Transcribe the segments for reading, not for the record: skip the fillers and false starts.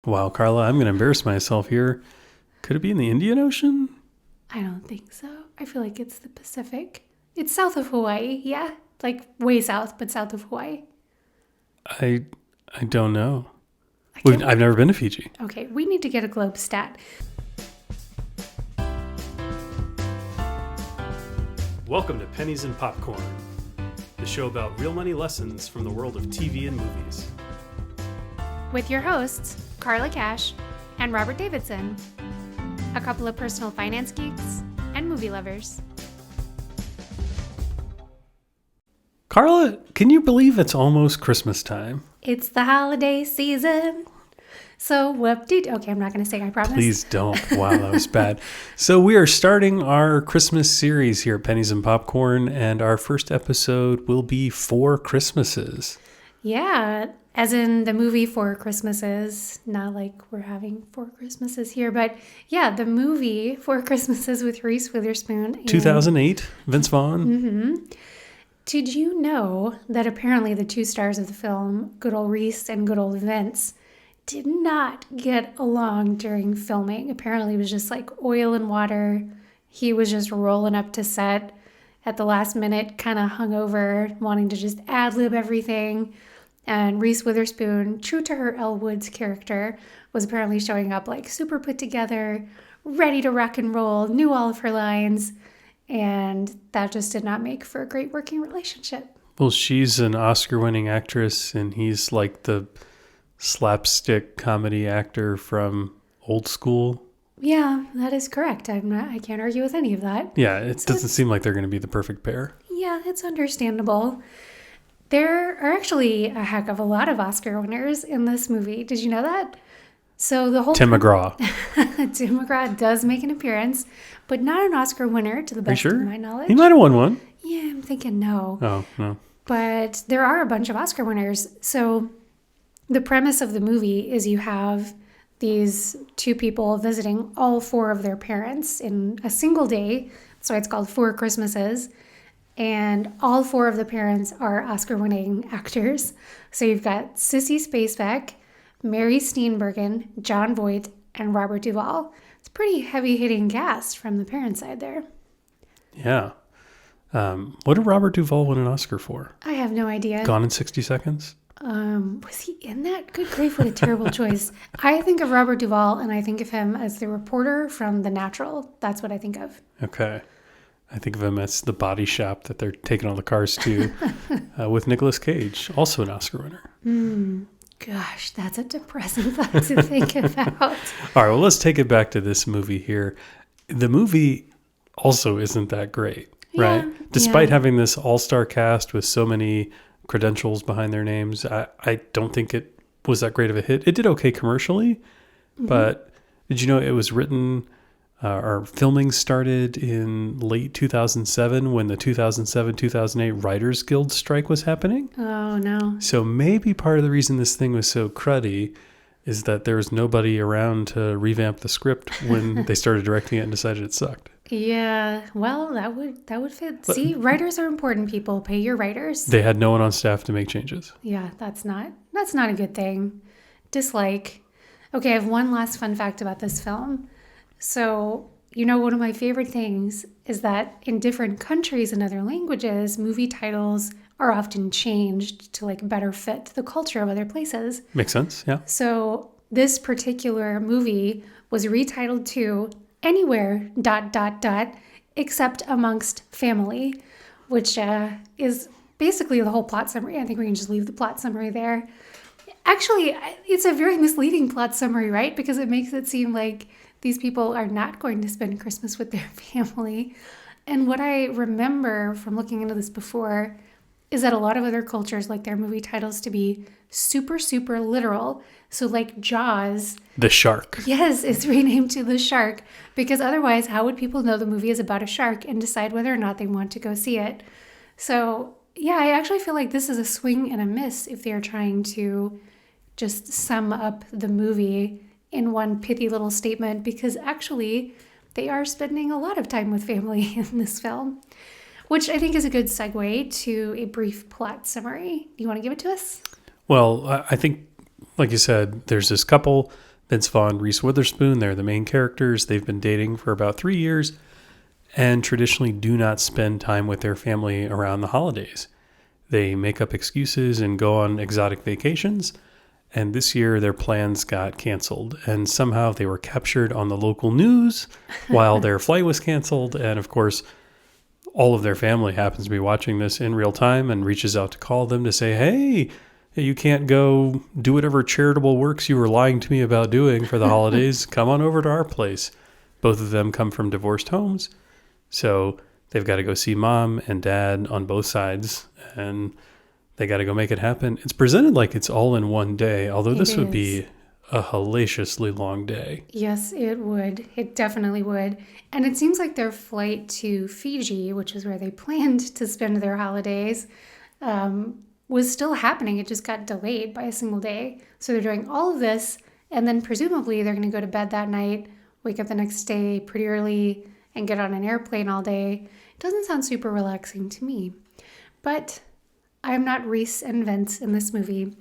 Wow, Carla, I'm going to embarrass myself here. Could it be in the Indian Ocean? I don't think so. I feel like it's the Pacific. It's south of Hawaii, yeah? Like way south, but south of Hawaii. I don't know. I can't I've never been to Fiji. Okay, we need to get a globe stat. Welcome to Pennies and Popcorn, the show about real money lessons from the world of TV and movies. With your hosts, Carla Cash and Robert Davidson, a couple of personal finance geeks and movie lovers. Carla, can you believe it's almost Christmas time? It's the holiday season. So okay, I'm not going to sing, I promise. Please don't. Wow, that was bad. So we are starting our Christmas series here at Pennies and Popcorn, and our first episode will be Four Christmases. Yeah, as in the movie Four Christmases, not like we're having Four Christmases here, but yeah, the movie Four Christmases with Reese Witherspoon. 2008, Vince Vaughn. Mm-hmm. Did you know that apparently the two stars of the film, good old Reese and good old Vince, did not get along during filming? Apparently it was just like oil and water. He was just rolling up to set at the last minute, kind of hungover, wanting to just ad-lib everything. And Reese Witherspoon, true to her Elle Woods character, was apparently showing up like super put together, ready to rock and roll, knew all of her lines, and that just did not make for a great working relationship. Well, she's an Oscar-winning actress, and he's like the slapstick comedy actor from Old School. Yeah, that is correct. I can't argue with any of that. Yeah, it doesn't seem like they're going to be the perfect pair. Yeah, it's understandable. There are actually a heck of a lot of Oscar winners in this movie. Did you know that? So the whole Tim McGraw. Tim McGraw does make an appearance, but not an Oscar winner to the best of my knowledge. He might have won one. Yeah, I'm thinking no. Oh, no. But there are a bunch of Oscar winners. So the premise of the movie is you have these two people visiting all four of their parents in a single day. That's why it's called Four Christmases. And all four of the parents are Oscar-winning actors. So you've got Sissy Spacek, Mary Steenburgen, Jon Voight, and Robert Duvall. It's a pretty heavy-hitting cast from the parent side there. Yeah. What did Robert Duvall win an Oscar for? I have no idea. Gone in 60 Seconds? Was he in that? Good grief, what a terrible choice. I think of Robert Duvall, and I think of him as the reporter from The Natural. That's what I think of. Okay. I think of him as the body shop that they're taking all the cars to with Nicolas Cage, also an Oscar winner. Gosh, that's a depressing thought to think about. All right, well, let's take it back to this movie here. The movie also isn't that great, right? Yeah, Despite having this all-star cast with so many credentials behind their names, I don't think it was that great of a hit. It did okay commercially, but did you know it was written... our filming started in late 2007 when the 2007-2008 Writers Guild strike was happening. Oh, no. So maybe part of the reason this thing was so cruddy is that there was nobody around to revamp the script when they started directing it and decided it sucked. Yeah, well, that would fit. See, writers are important, people. Pay your writers. They had no one on staff to make changes. Yeah, that's not a good thing. Dislike. Okay, I have one last fun fact about this film. So, one of my favorite things is that in different countries and other languages, movie titles are often changed to better fit the culture of other places. Makes sense, yeah. So this particular movie was retitled to Anywhere ... except Amongst Family, which is basically the whole plot summary. I think we can just leave the plot summary there. Actually, it's a very misleading plot summary, right? Because it makes it seem like these people are not going to spend Christmas with their family. And what I remember from looking into this before is that a lot of other cultures like their movie titles to be super, super literal. So like Jaws. The Shark. Yes, it's renamed to The Shark. Because otherwise, how would people know the movie is about a shark and decide whether or not they want to go see it? So yeah, I actually feel like this is a swing and a miss if they're trying to just sum up the movie in one pithy little statement, because actually they are spending a lot of time with family in this film, which I think is a good segue to a brief plot summary. Do you want to give it to us? Well, I think, like you said, there's this couple Vince Vaughn, Reese Witherspoon, they're the main characters. They've been dating for about 3 years and traditionally do not spend time with their family around the holidays. They make up excuses and go on exotic vacations. And this year, their plans got canceled. And somehow they were captured on the local news while their flight was canceled. And of course, all of their family happens to be watching this in real time and reaches out to call them to say, hey, you can't go do whatever charitable works you were lying to me about doing for the holidays. Come on over to our place. Both of them come from divorced homes. So they've got to go see mom and dad on both sides. And they got to go make it happen. It's presented like it's all in one day, although this would be a hellaciously long day. Yes, it would. It definitely would. And it seems like their flight to Fiji, which is where they planned to spend their holidays, was still happening. It just got delayed by a single day. So they're doing all of this, and then presumably they're going to go to bed that night, wake up the next day pretty early, and get on an airplane all day. It doesn't sound super relaxing to me. But I'm not Reese and Vince in this movie.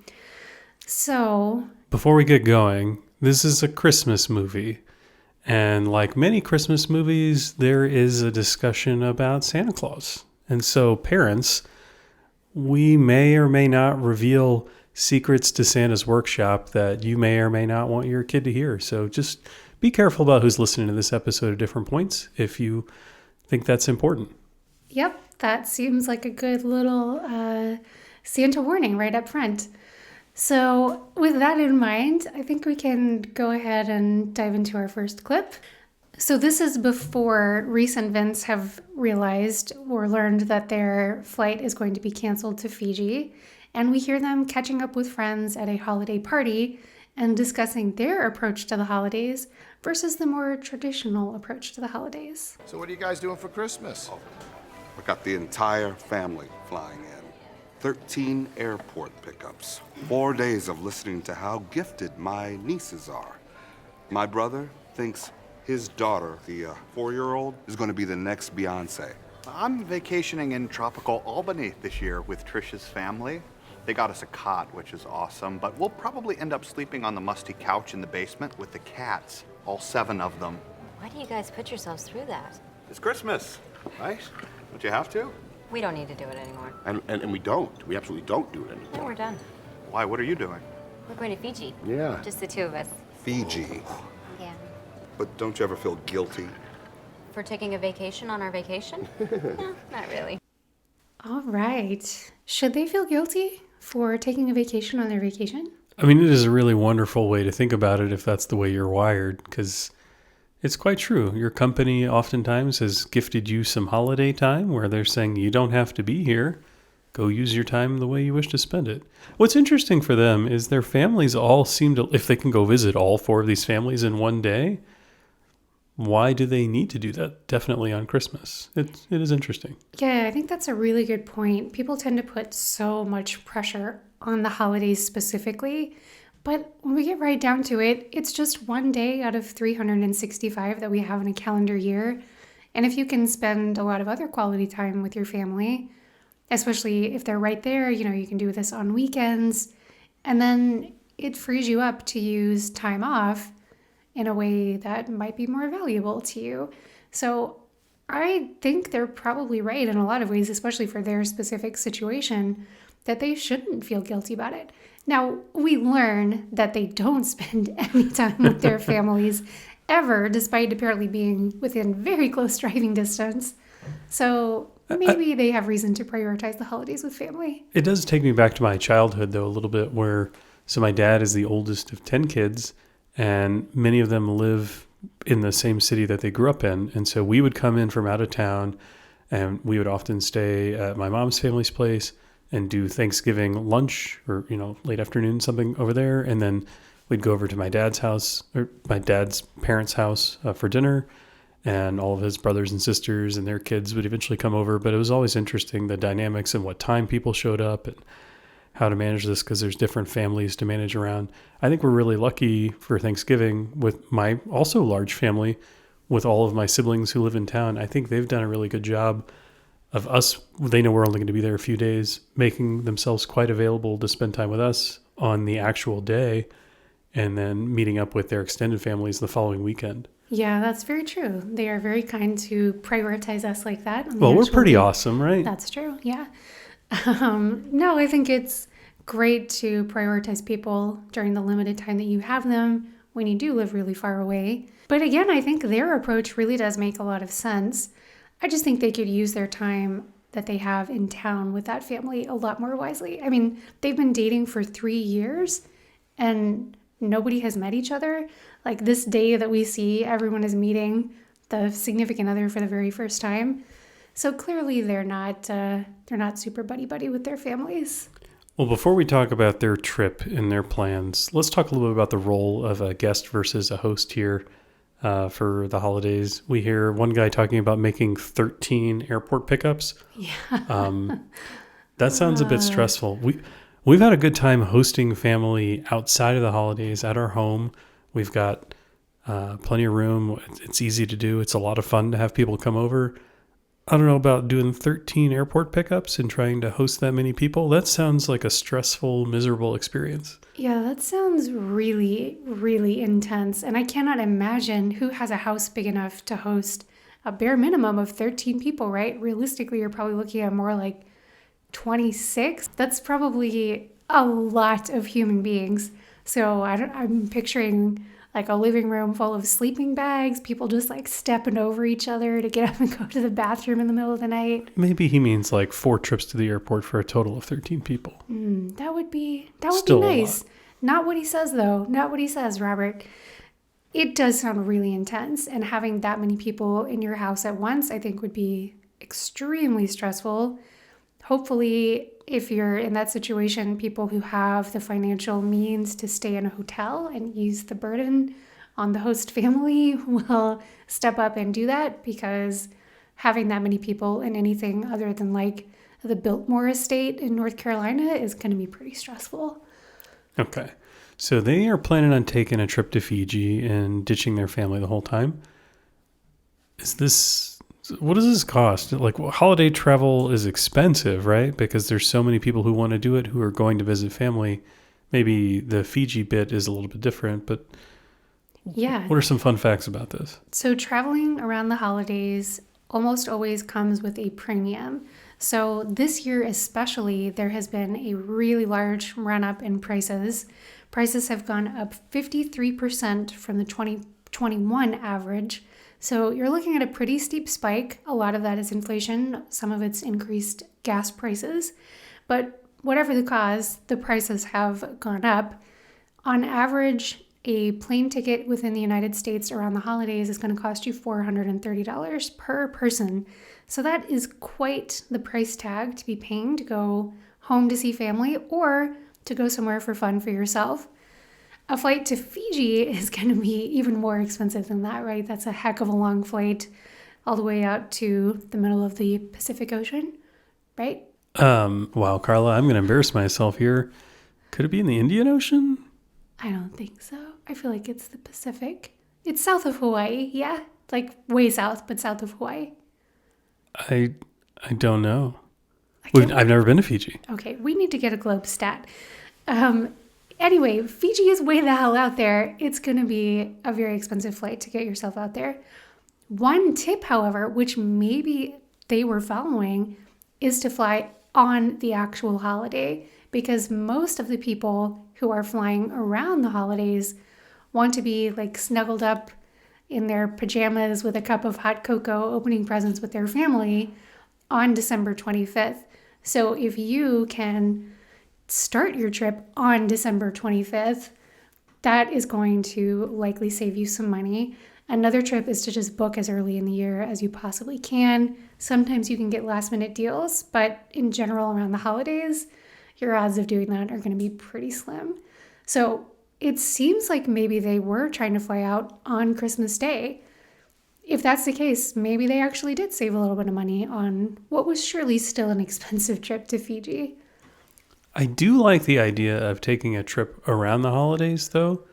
So before we get going, this is a Christmas movie. And like many Christmas movies, there is a discussion about Santa Claus. And so parents, we may or may not reveal secrets to Santa's workshop that you may or may not want your kid to hear. So just be careful about who's listening to this episode at different points if you think that's important. Yep, that seems like a good little Santa warning right up front. So with that in mind, I think we can go ahead and dive into our first clip. So this is before Reese and Vince have realized or learned that their flight is going to be canceled to Fiji. And we hear them catching up with friends at a holiday party and discussing their approach to the holidays versus the more traditional approach to the holidays. So what are you guys doing for Christmas? We got the entire family flying in. 13 airport pickups. 4 days of listening to how gifted my nieces are. My brother thinks his daughter, the 4-year-old, is going to be the next Beyonce. I'm vacationing in tropical Albany this year with Trish's family. They got us a cot, which is awesome, but we'll probably end up sleeping on the musty couch in the basement with the cats, all 7 of them. Why do you guys put yourselves through that? It's Christmas, right? Don't you have to? We don't need to do it anymore. And we don't. We absolutely don't do it anymore. No, we're done. Why, what are you doing? We're going to Fiji. Yeah. Just the 2 of us. Fiji. Yeah. But don't you ever feel guilty? For taking a vacation on our vacation? No, not really. All right. Should they feel guilty for taking a vacation on their vacation? I mean, it is a really wonderful way to think about it if that's the way you're wired, because it's quite true. Your company oftentimes has gifted you some holiday time where they're saying you don't have to be here. Go use your time the way you wish to spend it. What's interesting for them is their families all seem to, if they can go visit all 4 of these families in one day, why do they need to do that? Definitely on Christmas. It is interesting. Yeah, I think that's a really good point. People tend to put so much pressure on the holidays specifically. But when we get right down to it, it's just one day out of 365 that we have in a calendar year. And if you can spend a lot of other quality time with your family, especially if they're right there, you can do this on weekends. And then it frees you up to use time off in a way that might be more valuable to you. So I think they're probably right in a lot of ways, especially for their specific situation, that they shouldn't feel guilty about it. Now, we learn that they don't spend any time with their families ever, despite apparently being within very close driving distance. So maybe they have reason to prioritize the holidays with family. It does take me back to my childhood, though, a little bit, so my dad is the oldest of 10 kids, and many of them live in the same city that they grew up in. And so we would come in from out of town, and we would often stay at my mom's family's place and do Thanksgiving lunch or, late afternoon, something over there. And then we'd go over to my dad's house or my dad's parents' house for dinner, and all of his brothers and sisters and their kids would eventually come over. But it was always interesting, the dynamics and what time people showed up and how to manage this, because there's different families to manage around. I think we're really lucky for Thanksgiving with my also large family, with all of my siblings who live in town. I think they've done a really good job of us. They know we're only going to be there a few days, making themselves quite available to spend time with us on the actual day. and then meeting up with their extended families the following weekend. Yeah, that's very true. They are very kind to prioritize us like that. On the Well, we're actual pretty week. awesome, right? That's true. Yeah. No, I think it's great to prioritize people during the limited time that you have them when you do live really far away. But again, I think their approach really does make a lot of sense. I just think they could use their time that they have in town with that family a lot more wisely. I mean, they've been dating for 3 years and nobody has met each other. Like this day that we see, everyone is meeting the significant other for the very first time. So clearly they're not super buddy with their families. Well, before we talk about their trip and their plans, let's talk a little bit about the role of a guest versus a host here for the holidays. We hear one guy talking about making 13 airport pickups. Yeah. That sounds a bit stressful. We've had a good time hosting family outside of the holidays at our home. We've got plenty of room. It's easy to do. It's a lot of fun to have people come over. I don't know about doing 13 airport pickups and trying to host that many people. That sounds like a stressful, miserable experience. Yeah, that sounds really, really intense. And I cannot imagine who has a house big enough to host a bare minimum of 13 people, right? Realistically, you're probably looking at more like 26. That's probably a lot of human beings. So I'm picturing like a living room full of sleeping bags, people just like stepping over each other to get up and go to the bathroom in the middle of the night. Maybe he means like 4 trips to the airport for a total of 13 people. That would be Still a nice. lot. Not what he says though. Not what he says, Robert. It does sound really intense, and having that many people in your house at once, I think, would be extremely stressful. Hopefully, if you're in that situation, people who have the financial means to stay in a hotel and ease the burden on the host family will step up and do that, because having that many people in anything other than like the Biltmore estate in North Carolina is going to be pretty stressful. Okay. So they are planning on taking a trip to Fiji and ditching their family the whole time. What does this cost? Like, holiday travel is expensive, right? Because there's so many people who want to do it who are going to visit family. Maybe the Fiji bit is a little bit different, but Yeah. what are some fun facts about this? So traveling around the holidays almost always comes with a premium. So this year especially, there has been a really large run up in prices. Prices have gone up 53% from the 2021 average. So you're looking at a pretty steep spike. A lot of that is inflation. Some of it's increased gas prices. But whatever the cause, the prices have gone up. On average, a plane ticket within the United States around the holidays is going to cost you $430 per person. So that is quite the price tag to be paying to go home to see family or to go somewhere for fun for yourself. A flight to Fiji is going to be even more expensive than that, right? That's a heck of a long flight all the way out to the middle of the Pacific Ocean, right? Wow, Carla, I'm going to embarrass myself here. Could it be in the Indian Ocean? I don't think so. I feel like it's the Pacific. It's south of Hawaii, yeah? Like way south, but south of Hawaii. I don't know. can't- I've never been to Fiji. Okay, we need to get a globe stat. Anyway, Fiji is way the hell out there. It's going to be a very expensive flight to get yourself out there. One tip, however, which maybe they were following, is to fly on the actual holiday, because most of the people who are flying around the holidays want to be like snuggled up in their pajamas with a cup of hot cocoa, opening presents with their family on December 25th. So if you can start your trip on December 25th, that is going to likely save you some money. Another trip is to just book as early in the year as you possibly can. Sometimes you can get last minute deals, but in general around the holidays, your odds of doing that are going to be pretty slim. So it seems like maybe they were trying to fly out on Christmas Day. If that's the case, maybe they actually did save a little bit of money on what was surely still an expensive trip to Fiji. I do like the idea of taking a trip around the holidays, though.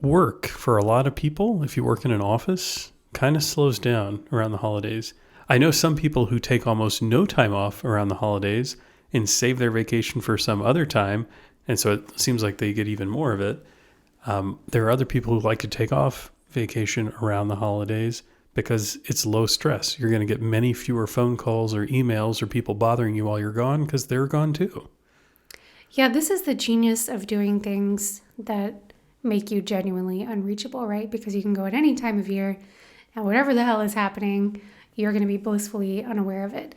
Work for a lot of people, if you work in an office, kind of slows down around the holidays. I know some people who take almost no time off around the holidays and save their vacation for some other time, And so it seems like they get even more of it. There are other people who like to take off vacation around the holidays because it's low stress. You're going to get many fewer phone calls or emails or people bothering you while you're gone because they're gone too. Yeah, this is the genius of doing things that make you genuinely unreachable, right? Because you can go at any time of year and whatever the hell is happening, you're going to be blissfully unaware of it.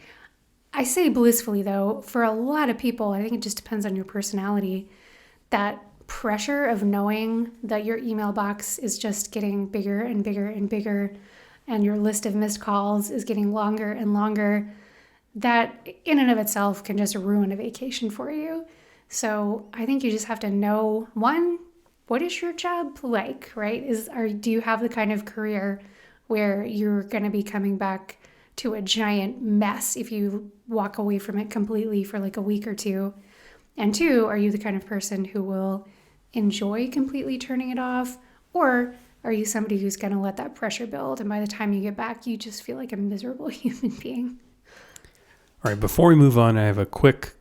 I say blissfully, though, for a lot of people, I think it just depends on your personality, that pressure of knowing that your email box is just getting bigger and bigger and bigger, and your list of missed calls is getting longer and longer, that in and of itself can just ruin a vacation for you. So I think you just have to know, one, what is your job like, right? Do you have the kind of career where you're going to be coming back to a giant mess if you walk away from it completely for like a week or two? And two, are you the kind of person who will enjoy completely turning it off? Or are you somebody who's going to let that pressure build, and by the time you get back, you just feel like a miserable human being? All right, before we move on, I have a quick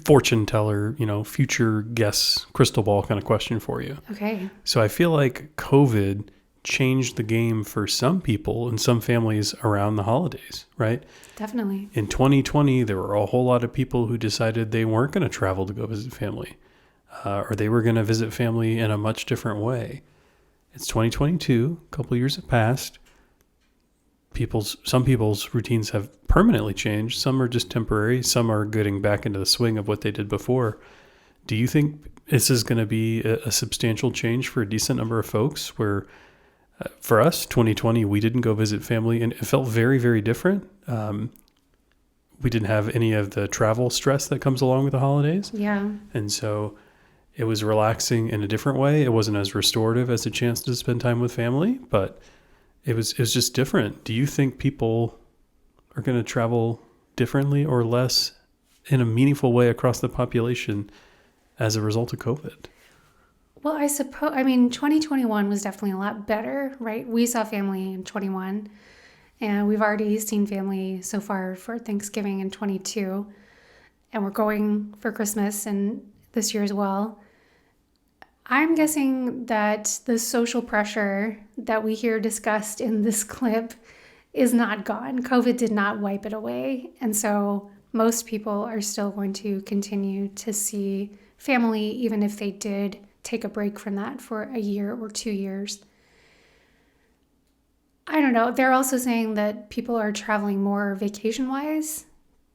fortune teller, future guess, crystal ball kind of question for you. Okay. So I feel like COVID changed the game for some people and some families around the holidays, right? Definitely. In 2020, there were a whole lot of people who decided they weren't going to travel to go visit family, or they were going to visit family in a much different way. It's 2022, a couple of years have passed. Some people's routines have permanently changed. Some are just temporary. Some are getting back into the swing of what they did before. Do you think this is going to be a substantial change for a decent number of folks where, for us, 2020, we didn't go visit family and it felt very, very different. We didn't have any of the travel stress that comes along with the holidays. Yeah. And so it was relaxing in a different way. It wasn't as restorative as a chance to spend time with family, but it was just different. Do you think people are going to travel differently or less in a meaningful way across the population as a result of COVID? Well, 2021 was definitely a lot better, right? We saw family in 21, and we've already seen family so far for Thanksgiving in 22, and we're going for Christmas and this year as well. I'm guessing that the social pressure that we hear discussed in this clip is not gone. COVID did not wipe it away. And so most people are still going to continue to see family, even if they did take a break from that for a year or 2 years. I don't know. They're also saying that people are traveling more vacation-wise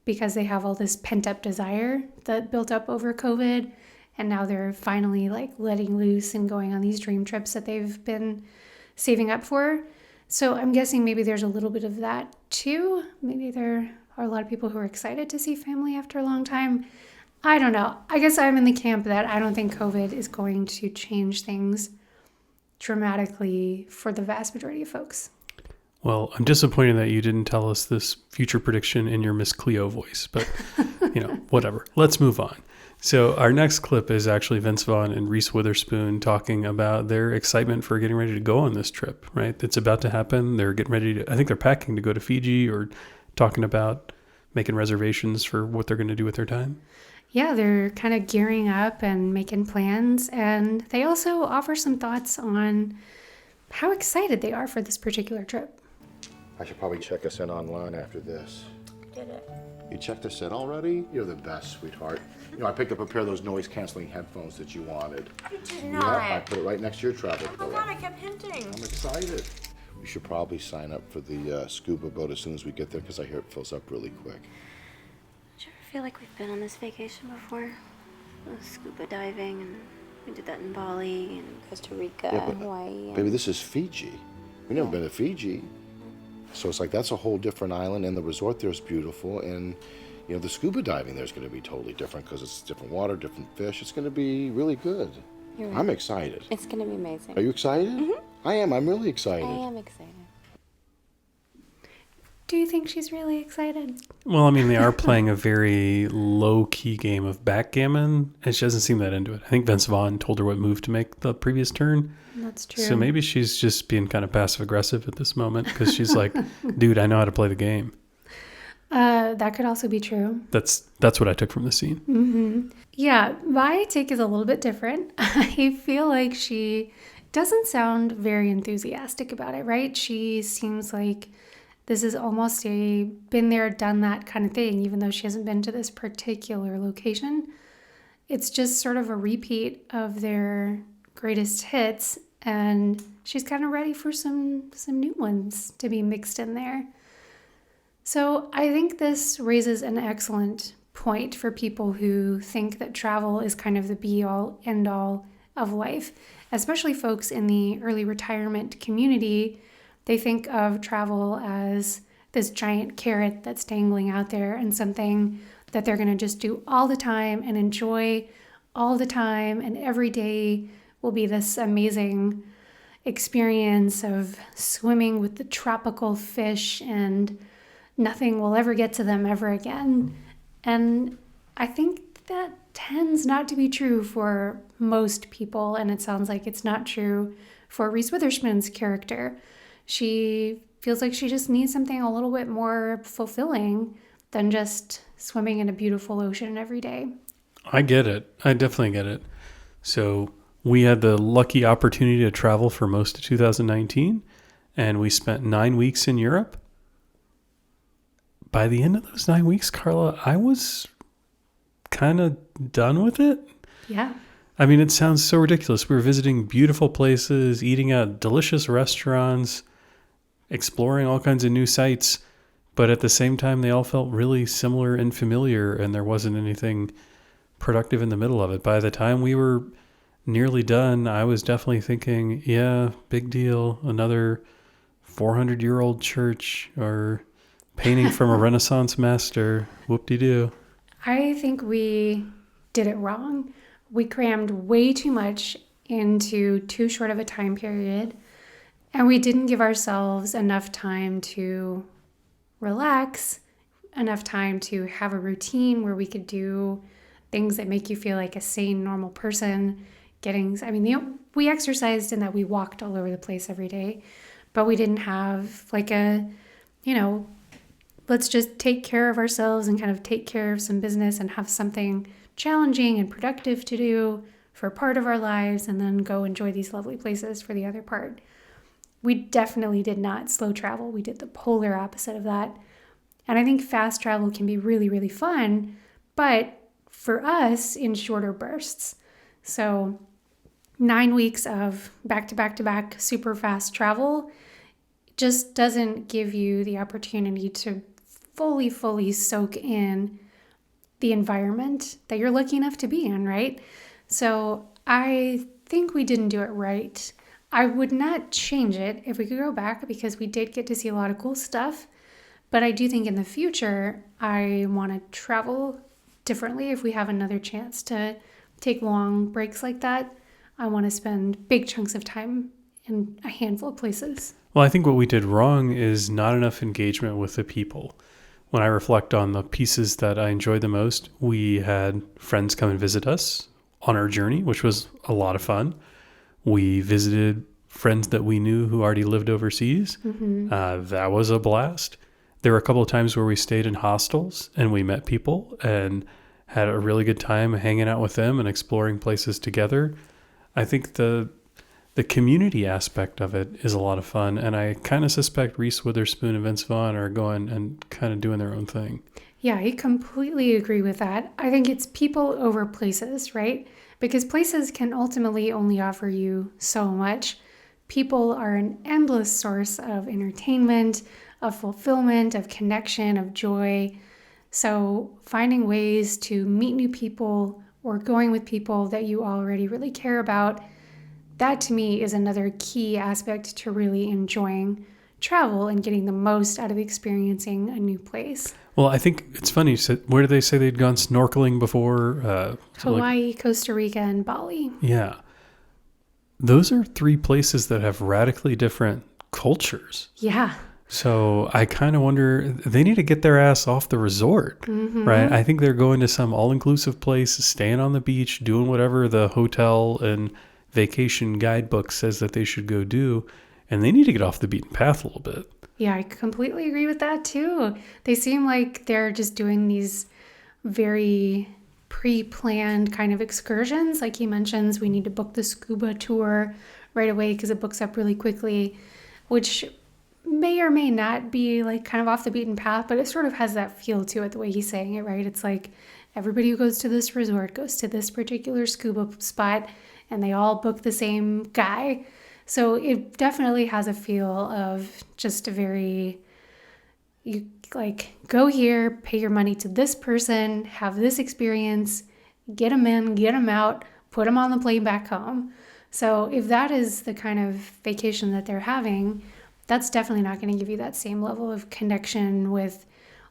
because they have all this pent-up desire that built up over COVID. And now they're finally like letting loose and going on these dream trips that they've been saving up for. So I'm guessing maybe there's a little bit of that too. Maybe there are a lot of people who are excited to see family after a long time. I don't know. I guess I'm in the camp that I don't think COVID is going to change things dramatically for the vast majority of folks. Well, I'm disappointed that you didn't tell us this future prediction in your Miss Cleo voice, but whatever. Let's move on. So our next clip is actually Vince Vaughn and Reese Witherspoon talking about their excitement for getting ready to go on this trip, right? It's about to happen. They're getting ready I think they're packing to go to Fiji or talking about making reservations for what they're going to do with their time. Yeah, they're kind of gearing up and making plans. And they also offer some thoughts on how excited they are for this particular trip. I should probably check us in online after this. Did it? You checked us in already? You're the best, sweetheart. I picked up a pair of those noise-canceling headphones that you wanted. You did Yeah, not. I put it right next to your travel Oh my pillow. god, I kept hinting. I'm excited. We should probably sign up for the scuba boat as soon as we get there because I hear it fills up really quick. Do you ever feel like we've been on this vacation before? Scuba diving, and we did that in Bali and Costa Rica, Yeah, but, Hawaii. And... Baby, this is Fiji. We've never been to Fiji. So it's like that's a whole different island, and the resort there is beautiful, and the scuba diving there's going to be totally different because it's different water, different fish. It's going to be really good. You're right. I'm excited. It's gonna be amazing. Are you excited? Mm-hmm. I am. I'm really excited. I am excited. Do you think she's really excited? Well, I mean, they are playing a very low-key game of backgammon, and she doesn't seem that into it. I think Vince Vaughn told her what move to make the previous turn. That's true. So maybe she's just being kind of passive-aggressive at this moment because she's like, dude, I know how to play the game. That could also be true. That's what I took from the scene. Yeah, my take is a little bit different. I feel like she doesn't sound very enthusiastic about it, right? She seems like this is almost a been there, done that kind of thing, even though she hasn't been to this particular location. It's just sort of a repeat of their greatest hits, and she's kind of ready for some new ones to be mixed in there. So I think this raises an excellent point for people who think that travel is kind of the be-all, end-all of life, especially folks in the early retirement community. They think of travel as this giant carrot that's dangling out there and something that they're going to just do all the time and enjoy all the time, and every day will be this amazing experience of swimming with the tropical fish and nothing will ever get to them ever again. And I think that tends not to be true for most people, and it sounds like it's not true for Reese Witherspoon's character. She feels like she just needs something a little bit more fulfilling than just swimming in a beautiful ocean every day. I get it. I definitely get it. So we had the lucky opportunity to travel for most of 2019, and we spent 9 weeks in Europe. By the end of those 9 weeks, Carla, I was kind of done with it. Yeah. I mean, it sounds so ridiculous. We were visiting beautiful places, eating at delicious restaurants, exploring all kinds of new sites, but at the same time, they all felt really similar and familiar, and there wasn't anything productive in the middle of it. By the time we were nearly done, I was definitely thinking, yeah, big deal, another 400-year-old church or painting from a Renaissance master. Whoop-de-doo. I think we did it wrong. We crammed way too much into too short of a time period, and we didn't give ourselves enough time to relax, enough time to have a routine where we could do things that make you feel like a sane, normal person. We exercised in that we walked all over the place every day, but we didn't have like let's just take care of ourselves and kind of take care of some business and have something challenging and productive to do for part of our lives and then go enjoy these lovely places for the other part. We definitely did not slow travel. We did the polar opposite of that. And I think fast travel can be really, really fun, but for us in shorter bursts. So 9 weeks of back-to-back-to-back super fast travel just doesn't give you the opportunity to fully soak in the environment that you're lucky enough to be in, right? So I think we didn't do it right. I would not change it if we could go back because we did get to see a lot of cool stuff. But I do think in the future, I want to travel differently if we have another chance to take long breaks like that. I want to spend big chunks of time in a handful of places. Well, I think what we did wrong is not enough engagement with the people. When I reflect on the pieces that I enjoyed the most, we had friends come and visit us on our journey, which was a lot of fun. We visited friends that we knew who already lived overseas. That was a blast. There were a couple of times where we stayed in hostels and we met people and had a really good time hanging out with them and exploring places together. I think the community aspect of it is a lot of fun, and I kind of suspect Reese Witherspoon and Vince Vaughn are going and kind of doing their own thing. Yeah, I completely agree with that. I think it's people over places, right? Because places can ultimately only offer you so much. People are an endless source of entertainment, of fulfillment, of connection, of joy. So finding ways to meet new people or going with people that you already really care about, that to me is another key aspect to really enjoying travel and getting the most out of experiencing a new place. Well, I think it's funny. So where did they say they'd gone snorkeling before? Hawaii, Costa Rica, and Bali. Yeah. Those are 3 places that have radically different cultures. Yeah. So I kind of wonder, they need to get their ass off the resort, right? I think they're going to some all-inclusive place, staying on the beach, doing whatever the hotel and vacation guidebook says that they should go do. And they need to get off the beaten path a little bit. Yeah, I completely agree with that too. They seem like they're just doing these very pre-planned kind of excursions. Like he mentions, we need to book the scuba tour right away because it books up really quickly, which may or may not be like kind of off the beaten path, but it sort of has that feel to it the way he's saying it, right? It's like everybody who goes to this resort goes to this particular scuba spot and they all book the same guy. So it definitely has a feel of just a very, you like go here, pay your money to this person, have this experience, get them in, get them out, put them on the plane back home. So if that is the kind of vacation that they're having, that's definitely not going to give you that same level of connection with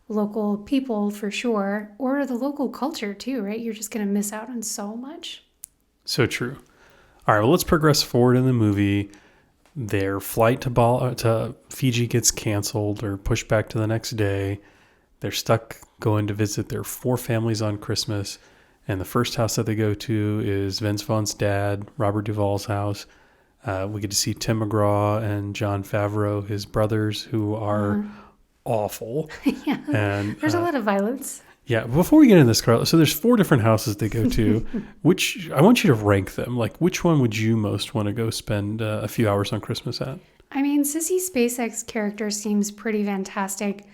local people for sure, or the local culture too, right? You're just going to miss out on so much. So true. All right, well, let's progress forward in the movie. Their flight to Fiji gets canceled or pushed back to the next day. They're stuck going to visit their 4 families on Christmas. And the first house that they go to is Vince Vaughn's dad, Robert Duvall's house. We get to see Tim McGraw and Jon Favreau, his brothers, who are awful. Yeah, and there's a lot of violence. Yeah, before we get into this, Carla, so there's 4 different houses they go to. Which I want you to rank them. Like, which one would you most want to go spend a few hours on Christmas at? I mean, Sissy Spacek's character seems pretty fantastic,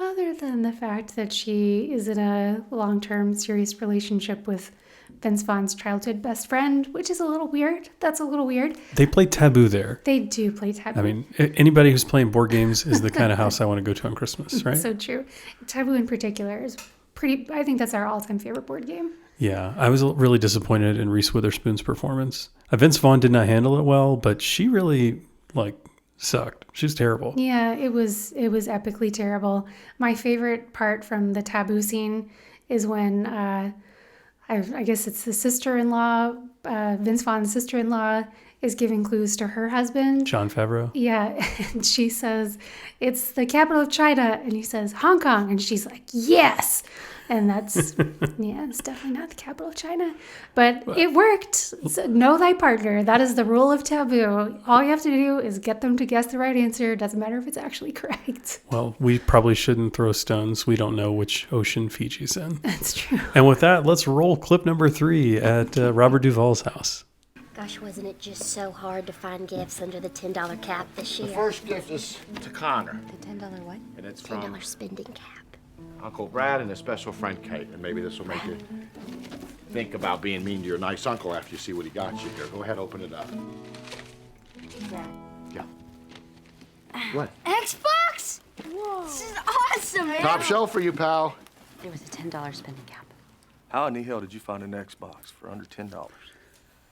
other than the fact that she is in a long-term serious relationship with Vince Vaughn's childhood best friend, which is a little weird. That's a little weird. They play Taboo there. They do play Taboo. I mean, anybody who's playing board games is the kind of house I want to go to on Christmas, right? So true. Taboo in particular is pretty, I think that's our all-time favorite board game. Yeah, I was really disappointed in Reese Witherspoon's performance. Vince Vaughn did not handle it well, but she really, sucked. She was terrible. Yeah, it was epically terrible. My favorite part from the Taboo scene is when, I guess it's the sister-in-law, Vince Vaughn's sister-in-law is giving clues to her husband. Jon Favreau. Yeah, and she says, it's the capital of China. And he says, Hong Kong. And she's like, yes. And that's, yeah, it's definitely not the capital of China. But it worked. So know thy partner. That is the rule of Taboo. All you have to do is get them to guess the right answer. Doesn't matter if it's actually correct. Well, we probably shouldn't throw stones. We don't know which ocean Fiji's in. That's true. And with that, let's roll clip number 3 at Robert Duvall's house. Gosh, wasn't it just so hard to find gifts under the $10 cap this year? The first gift is to Connor, The $10 what? and it's from $10 spending cap. Uncle Brad and his special friend Kate. And maybe this will make you think about being mean to your nice uncle after you see what he got you here. Go ahead, open it up. Dad. Yeah. What? Xbox? Whoa. This is awesome, man. Top shelf for you, pal. There was a $10 spending cap. How in the hell did you find an Xbox for under $10?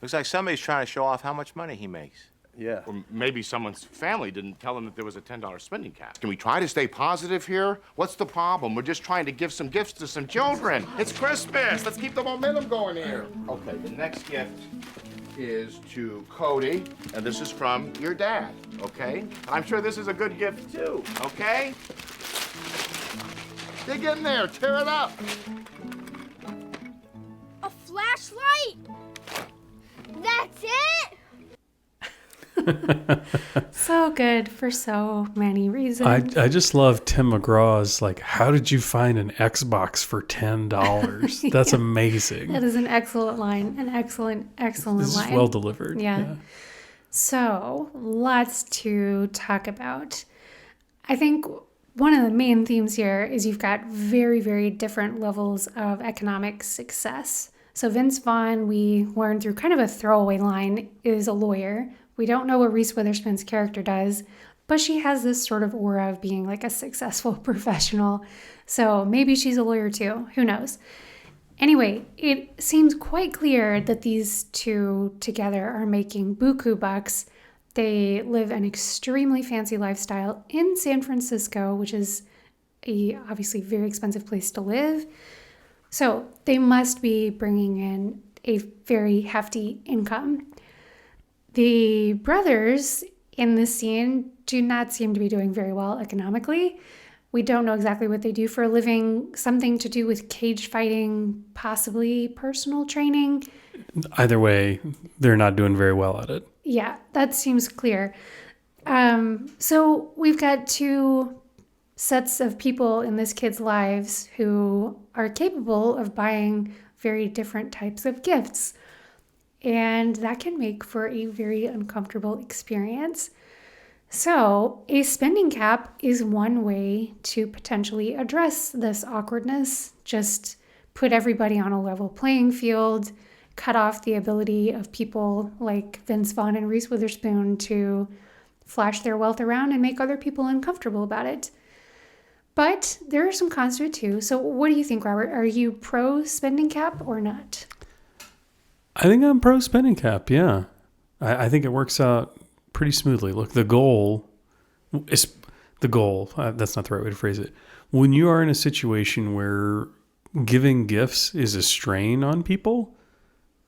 Looks like somebody's trying to show off how much money he makes. Yeah. Or maybe someone's family didn't tell them that there was a $10 spending cap. Can we try to stay positive here? What's the problem? We're just trying to give some gifts to some children. It's Christmas. Let's keep the momentum going here. Okay, the next gift is to Cody, and this is from your dad, okay? I'm sure this is a good gift too, okay? Dig in there, tear it up. A flashlight? That's it? So good for so many reasons. I just love Tim McGraw's how did you find an Xbox for $10? That's amazing. That is an excellent line. An excellent This line. is well delivered. Yeah. So, lots to talk about. I think one of the main themes here is you've got very, very different levels of economic success. So Vince Vaughn, we learned through kind of a throwaway line, is a lawyer. We don't know what Reese Witherspoon's character does, but she has this sort of aura of being a successful professional. So maybe she's a lawyer too. Who knows? Anyway, it seems quite clear that these two together are making buku bucks. They live an extremely fancy lifestyle in San Francisco, which is a obviously very expensive place to live. So they must be bringing in a very hefty income. The brothers in this scene do not seem to be doing very well economically. We don't know exactly what they do for a living. Something to do with cage fighting, possibly personal training. Either way, they're not doing very well at it. Yeah, that seems clear. So we've got two sets of people in this kid's lives who are capable of buying very different types of gifts. And that can make for a very uncomfortable experience. So, a spending cap is one way to potentially address this awkwardness. Just put everybody on a level playing field, cut off the ability of people like Vince Vaughn and Reese Witherspoon to flash their wealth around and make other people uncomfortable about it. But there are some cons to it too. So, what do you think, Robert? Are you pro spending cap or not? I think I'm pro spending cap. Yeah, I think it works out pretty smoothly. Look, the goal is the goal. That's not the right way to phrase it. When you are in a situation where giving gifts is a strain on people,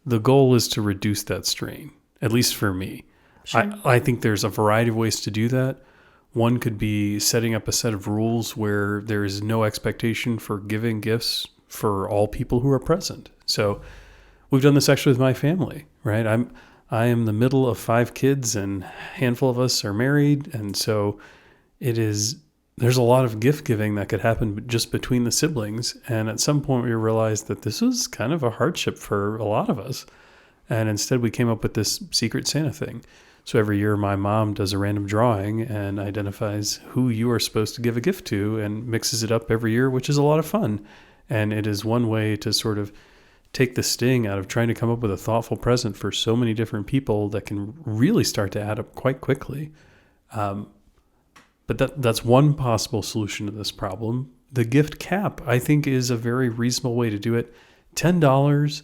the goal is to reduce that strain, at least for me. Sure. I think there's a variety of ways to do that. One could be setting up a set of rules where there is no expectation for giving gifts for all people who are present. So we've done this actually with my family, right? I am the middle of 5 kids and a handful of us are married. And so there's a lot of gift giving that could happen just between the siblings. And at some point we realized that this was kind of a hardship for a lot of us. And instead we came up with this Secret Santa thing. So every year my mom does a random drawing and identifies who you are supposed to give a gift to and mixes it up every year, which is a lot of fun. And it is one way to sort of take the sting out of trying to come up with a thoughtful present for so many different people that can really start to add up quite quickly. But that's one possible solution to this problem. The gift cap, I think, is a very reasonable way to do it. $10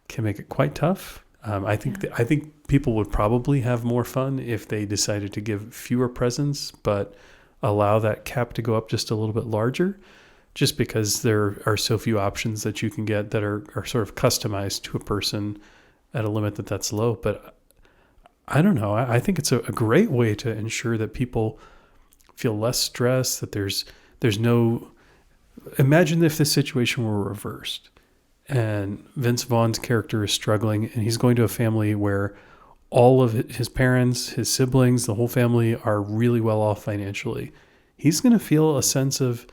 can make it quite tough. I think people would probably have more fun if they decided to give fewer presents, but allow that cap to go up just a little bit larger, just because there are so few options that you can get that are sort of customized to a person at a limit that's low. But I don't know. I think it's a great way to ensure that people feel less stress, that there's no... Imagine if this situation were reversed and Vince Vaughn's character is struggling and he's going to a family where all of his parents, his siblings, the whole family are really well off financially. He's going to feel a sense of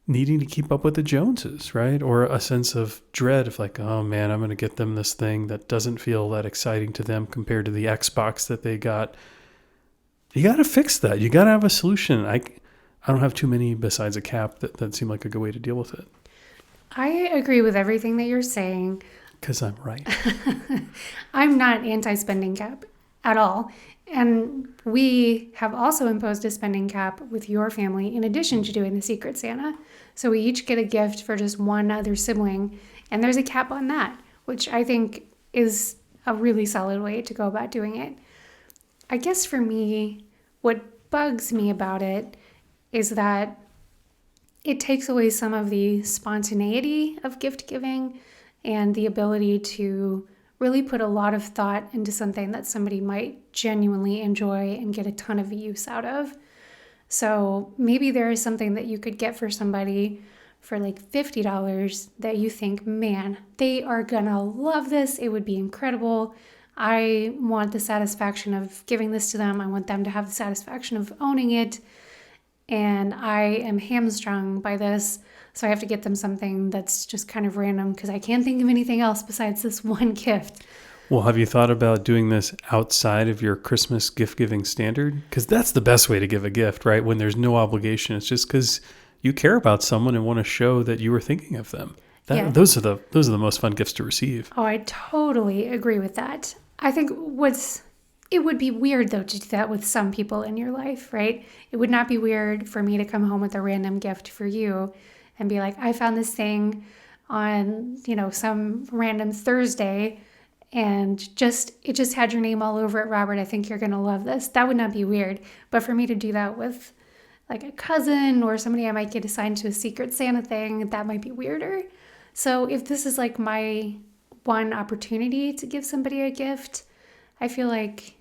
needing to keep up with the Joneses, right? Or a sense of dread of like, oh man, I'm going to get them this thing that doesn't feel that exciting to them compared to the Xbox that they got. You got to fix that. You got to have a solution. I don't have too many besides a cap that seem like a good way to deal with it. I agree with everything that you're saying. Because I'm right. I'm not anti-spending cap at all. And we have also imposed a spending cap with your family in addition to doing the Secret Santa. So we each get a gift for just one other sibling. And there's a cap on that, which I think is a really solid way to go about doing it. I guess for me, what bugs me about it is that it takes away some of the spontaneity of gift giving and the ability to really put a lot of thought into something that somebody might genuinely enjoy and get a ton of use out of. So maybe there is something that you could get for somebody for like $50 that you think, man, they are gonna love this. It would be incredible. I want the satisfaction of giving this to them. I want them to have the satisfaction of owning it. And I am hamstrung by this, so I have to get them something that's just kind of random because I can't think of anything else besides this one gift. Well, have you thought about doing this outside of your Christmas gift-giving standard? Because that's the best way to give a gift, right? When there's no obligation. It's just because you care about someone and want to show that you were thinking of them. Those are the most fun gifts to receive. Oh, I totally agree with that. I think it would be weird, though, to do that with some people in your life, right? It would not be weird for me to come home with a random gift for you and be like, I found this thing on, some random Thursday and it just had your name all over it, Robert. I think you're going to love this. That would not be weird. But for me to do that with like a cousin or somebody I might get assigned to a Secret Santa thing, that might be weirder. So if this is like my one opportunity to give somebody a gift, I feel like,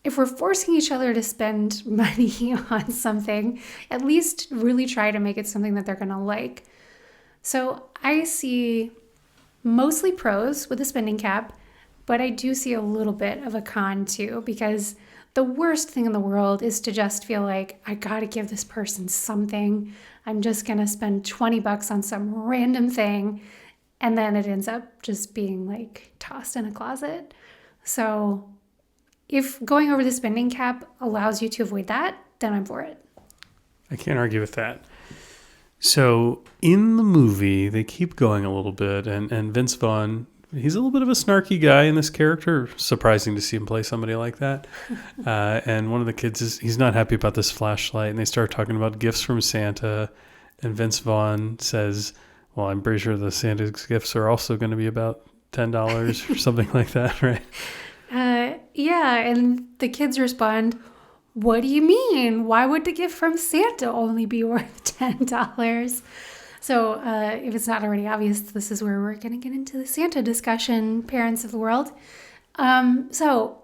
if we're forcing each other to spend money on something, at least really try to make it something that they're going to like. So I see mostly pros with the spending cap, but I do see a little bit of a con too, because the worst thing in the world is to just feel like, I got to give this person something. I'm just going to spend $20 on some random thing. And then it ends up just being like tossed in a closet. So if going over the spending cap allows you to avoid that, then I'm for it. I can't argue with that. So in the movie, they keep going a little bit, and Vince Vaughn, he's a little bit of a snarky guy in this character. Surprising to see him play somebody like that. And one of the kids, he's not happy about this flashlight, and they start talking about gifts from Santa. And Vince Vaughn says, well, I'm pretty sure the Santa's gifts are also going to be about $10 or something like that, right? Yeah, and the kids respond, what do you mean? Why would the gift from Santa only be worth $10? So if it's not already obvious, this is where we're going to get into the Santa discussion, parents of the world. So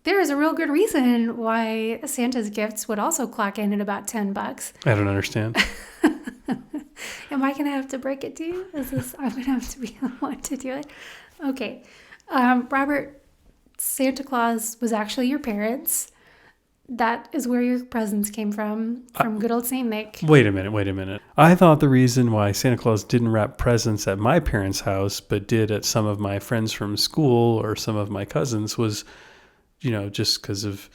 there is a real good reason why Santa's gifts would also clock in at about $10. I don't understand. Am I going to have to break it to you? I'm going to have to be the one to do it? Okay. Robert, Santa Claus was actually your parents. That is where your presents came from good old St. Nick. Wait a minute. I thought the reason why Santa Claus didn't wrap presents at my parents' house, but did at some of my friends from school or some of my cousins was, just because of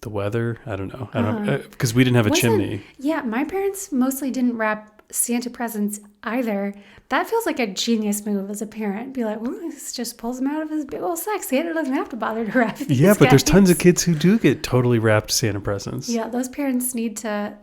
the weather. I don't know. Because we didn't have a chimney. Yeah, my parents mostly didn't wrap Santa presents either. That feels like a genius move as a parent. Be like, well, this just pulls him out of his big old sack. Santa doesn't have to bother to wrap these Yeah, but there's guys. tons of kids who do get totally wrapped Santa presents. Yeah, those parents need to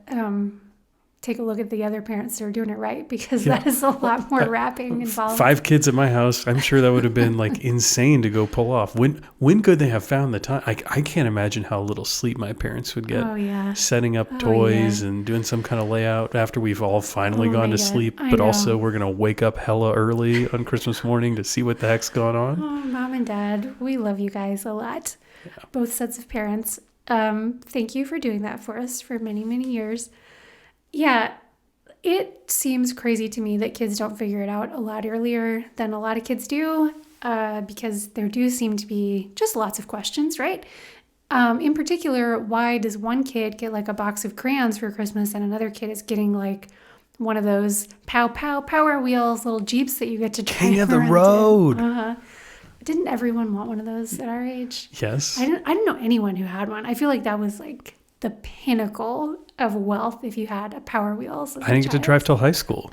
take a look at the other parents that are doing it right, because that is a lot more wrapping involved. 5 kids at my house, I'm sure that would have been like insane to go pull off. When could they have found the time? I can't imagine how little sleep my parents would get. Oh, yeah. Setting up toys and doing some kind of layout after we've all finally gone to sleep. I But know. also we're going to wake up hella early on Christmas morning to see what the heck's going on. Oh, Mom and Dad, we love you guys a lot. Yeah. Both sets of parents. Thank you for doing that for us for many, many years. Yeah, it seems crazy to me that kids don't figure it out a lot earlier than a lot of kids do, because there do seem to be just lots of questions, right? In particular, why does one kid get like a box of crayons for Christmas and another kid is getting like one of those Power Wheels little Jeeps that you get to drive King of the around road. in? Didn't everyone want one of those at our age? Yes. I didn't know anyone who had one. I feel like that was like the pinnacle of wealth if you had a Power Wheels. I didn't get to drive till high school.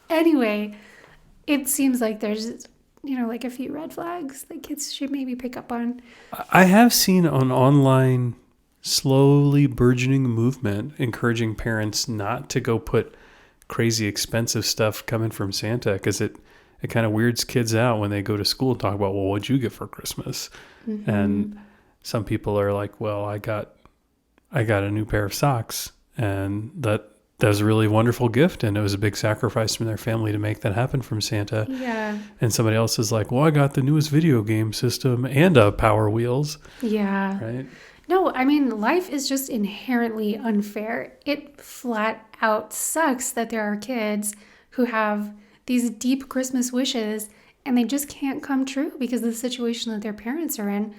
Anyway, it seems like there's, like a few red flags that kids should maybe pick up on. I have seen on online slowly burgeoning movement encouraging parents not to go put crazy expensive stuff coming from Santa, because it kind of weirds kids out when they go to school and talk about, well, what'd you get for Christmas? Mm-hmm. And some people are like, well, I got a new pair of socks, and that was a really wonderful gift, and it was a big sacrifice from their family to make that happen from Santa. Yeah. And somebody else is like, well, I got the newest video game system and a Power Wheels. Yeah. Right? No, I mean, life is just inherently unfair. It flat out sucks that there are kids who have these deep Christmas wishes and they just can't come true because of the situation that their parents are in,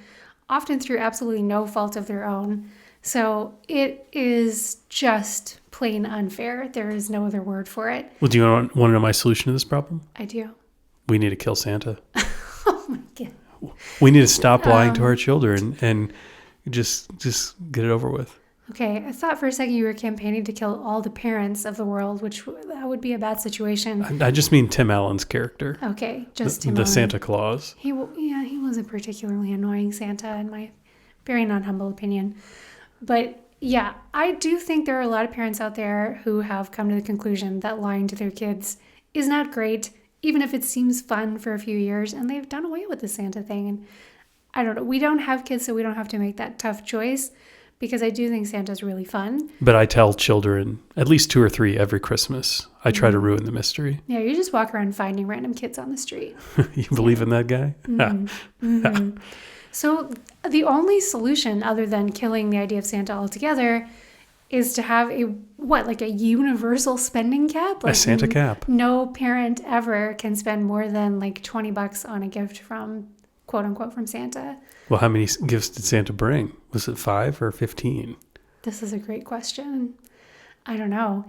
often through absolutely no fault of their own. So it is just plain unfair. There is no other word for it. Well, do you want to know my solution to this problem? I do. We need to kill Santa. Oh my God. We need to stop lying to our children and just get it over with. Okay, I thought for a second you were campaigning to kill all the parents of the world, that would be a bad situation. I just mean Tim Allen's character. Okay, just Tim the Allen. Santa Claus. He was a particularly annoying Santa in my very non-humble opinion. But yeah, I do think there are a lot of parents out there who have come to the conclusion that lying to their kids is not great, even if it seems fun for a few years, and they've done away with the Santa thing. And I don't know, we don't have kids, so we don't have to make that tough choice, because I do think Santa's really fun. But I tell children at least 2 or 3 every Christmas. I try to ruin the mystery. Yeah, you just walk around finding random kids on the street. You believe in that guy? Mm-hmm. Mm-hmm. So the only solution other than killing the idea of Santa altogether is to have a universal spending cap? A Santa cap. No parent ever can spend more than like $20 on a gift from quote unquote, from Santa. Well, how many gifts did Santa bring? Was it 5 or 15? This is a great question. I don't know.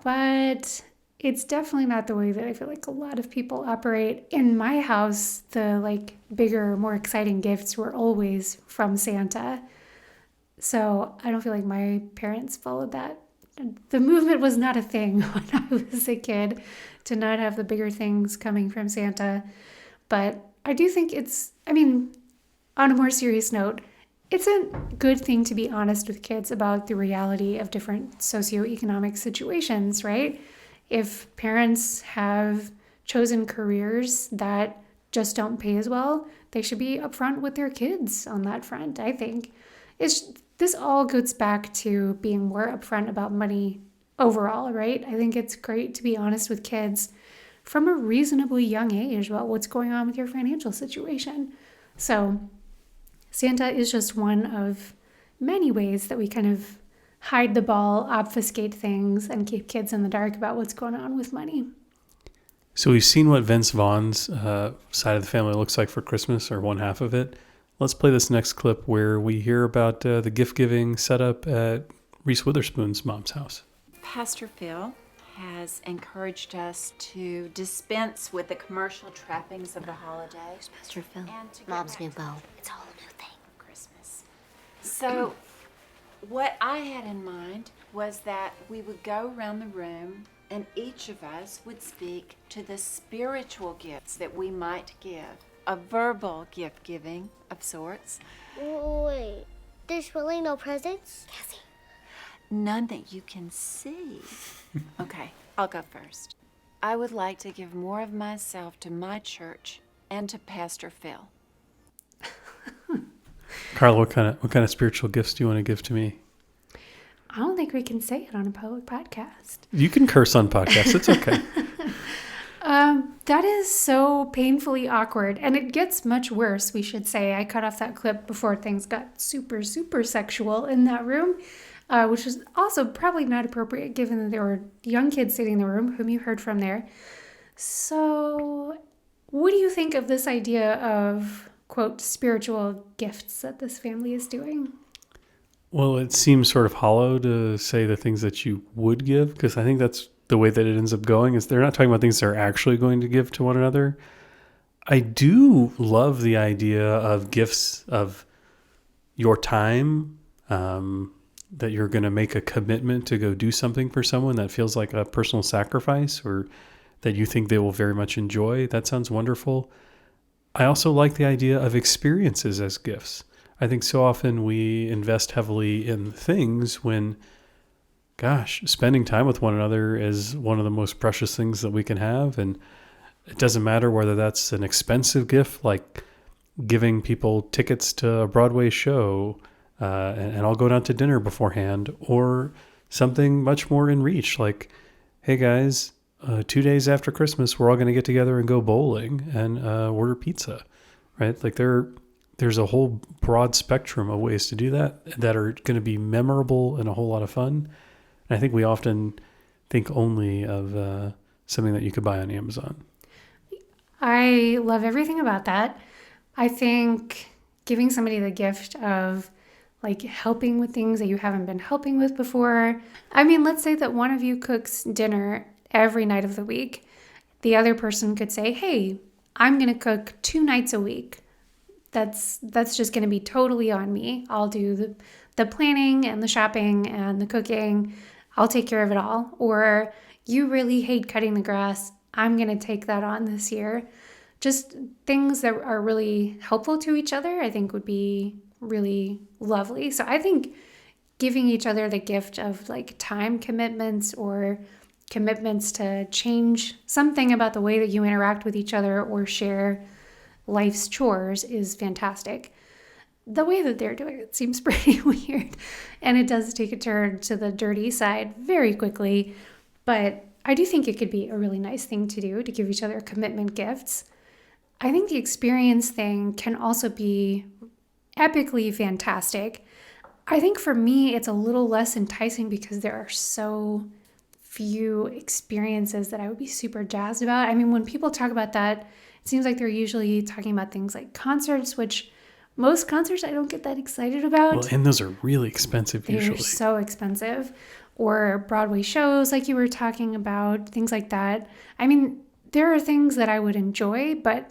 But it's definitely not the way that I feel like a lot of people operate. In my house, the like bigger, more exciting gifts were always from Santa. So I don't feel like my parents followed that. The movement was not a thing when I was a kid to not have the bigger things coming from Santa. But I do think on a more serious note, it's a good thing to be honest with kids about the reality of different socioeconomic situations, right? If parents have chosen careers that just don't pay as well, they should be upfront with their kids on that front, I think. This all goes back to being more upfront about money overall, right? I think it's great to be honest with kids from a reasonably young age about what's going on with your financial situation. So Santa is just one of many ways that we kind of hide the ball, obfuscate things, and keep kids in the dark about what's going on with money. So we've seen what Vince Vaughn's side of the family looks like for Christmas, or one half of it. Let's play this next clip where we hear about the gift-giving setup at Reese Witherspoon's mom's house. Pastor Phil has encouraged us to dispense with the commercial trappings of the holiday. Pastor Phil, Mom's new bow. It's all a new thing. Christmas. So what I had in mind was that we would go around the room and each of us would speak to the spiritual gifts that we might give. A verbal gift giving of sorts. Wait, there's really no presents? Cassie. None that you can see. Okay, I'll go first. I would like to give more of myself to my church and to Pastor Phil. Carla, what kind of spiritual gifts do you want to give to me? I don't think we can say it on a public podcast. You can curse on podcasts. It's okay. That is so painfully awkward, and it gets much worse, we should say. I cut off that clip before things got super, super sexual in that room, which was also probably not appropriate given that there were young kids sitting in the room, whom you heard from there. So what do you think of this idea of, quote, spiritual gifts that this family is doing? Well, it seems sort of hollow to say the things that you would give, because I think that's the way that it ends up going, is they're not talking about things they're actually going to give to one another. I do love the idea of gifts of your time, that you're going to make a commitment to go do something for someone that feels like a personal sacrifice, or that you think they will very much enjoy. That sounds wonderful. I also like the idea of experiences as gifts. I think so often we invest heavily in things when, gosh, spending time with one another is one of the most precious things that we can have. And it doesn't matter whether that's an expensive gift, like giving people tickets to a Broadway show, and I'll go down to dinner beforehand, or something much more in reach, like, hey guys, 2 days after Christmas, we're all going to get together and go bowling and order pizza, right? Like there's a whole broad spectrum of ways to do that are going to be memorable and a whole lot of fun. And I think we often think only of something that you could buy on Amazon. I love everything about that. I think giving somebody the gift of like helping with things that you haven't been helping with before. I mean, let's say that one of you cooks dinner every night of the week. The other person could say, hey, I'm going to cook 2 nights a week. That's just going to be totally on me. I'll do the planning and the shopping and the cooking. I'll take care of it all. Or you really hate cutting the grass. I'm going to take that on this year. Just things that are really helpful to each other, I think would be really lovely. So I think giving each other the gift of like time commitments or commitments to change something about the way that you interact with each other or share life's chores is fantastic. The way that they're doing it seems pretty weird, and it does take a turn to the dirty side very quickly, but I do think it could be a really nice thing to do, to give each other commitment gifts. I think the experience thing can also be epically fantastic. I think for me, it's a little less enticing because there are so few experiences that I would be super jazzed about. I mean, when people talk about that It seems like they're usually talking about things like concerts, which most concerts I don't get that excited about. Well, and those are really expensive They're usually. so expensive. Or Broadway shows like you were talking about, things like that. I mean, there are things that I would enjoy, but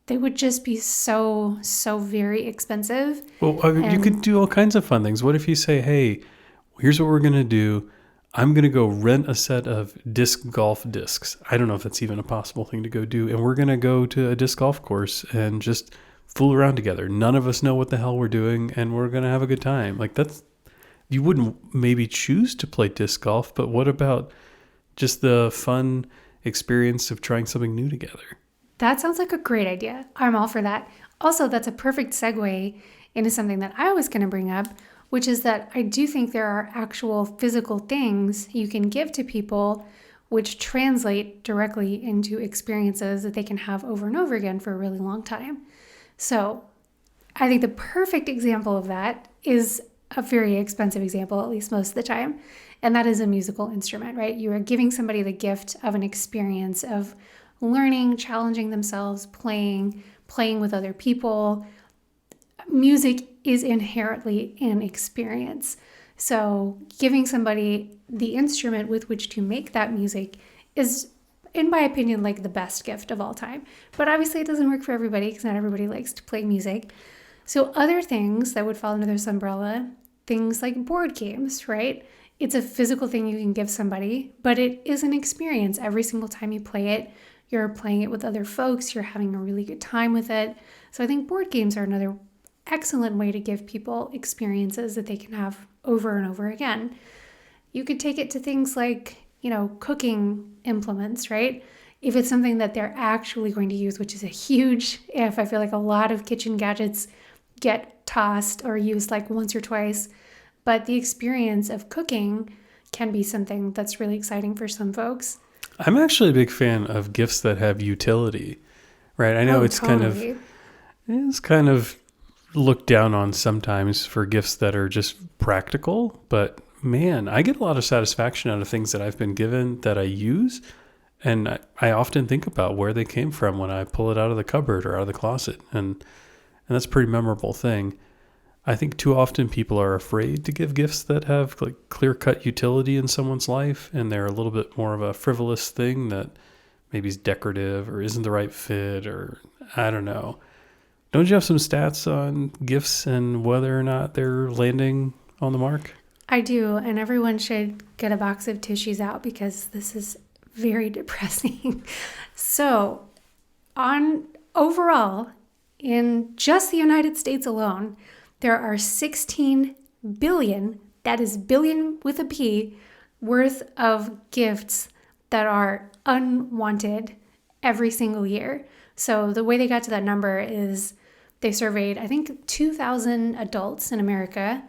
they would just be so very expensive. Well, I mean, you could do all kinds of fun things. What if you say, hey, here's what we're going to do. I'm going to go rent a set of disc golf discs. I don't know if that's even a possible thing to go do. And we're going to go to a disc golf course and just fool around together. None of us know what the hell we're doing, and we're going to have a good time. Like, that's, you wouldn't maybe choose to play disc golf, but what about just the fun experience of trying something new together? That sounds like a great idea. I'm all for that. Also, that's a perfect segue into something that I was going to bring up, which is that I do think there are actual physical things you can give to people which translate directly into experiences that they can have over and over again for a really long time. So I think the perfect example of that is a very expensive example, at least most of the time, and that is a musical instrument, right? You are giving somebody the gift of an experience of learning, challenging themselves, playing with other people. Music is inherently an experience. So giving somebody the instrument with which to make that music is, in my opinion, like the best gift of all time. But obviously it doesn't work for everybody because not everybody likes to play music. So other things that would fall under this umbrella, things like board games, right? It's a physical thing you can give somebody, but it is an experience. Every single time you play it, you're playing it with other folks, you're having a really good time with it. So I think board games are another excellent way to give people experiences that they can have over and over again. You could take it to things like, cooking implements, right? If it's something that they're actually going to use, which is a huge if. I feel like a lot of kitchen gadgets get tossed or used like once or twice, but the experience of cooking can be something that's really exciting for some folks. I'm actually a big fan of gifts that have utility, right? I know it's totally. kind of looked down on sometimes for gifts that are just practical, but man, I get a lot of satisfaction out of things that I've been given that I use, and I often think about where they came from when I pull it out of the cupboard or out of the closet, and that's a pretty memorable thing. I think too often people are afraid to give gifts that have like clear-cut utility in someone's life, and they're a little bit more of a frivolous thing that maybe is decorative or isn't the right fit, or I don't know. Don't you have some stats on gifts and whether or not they're landing on the mark? I do, and everyone should get a box of tissues out because this is very depressing. So, overall, in just the United States alone, there are 16 billion, that is billion with a B, worth of gifts that are unwanted every single year. So the way they got to that number is they surveyed, I think, 2,000 adults in America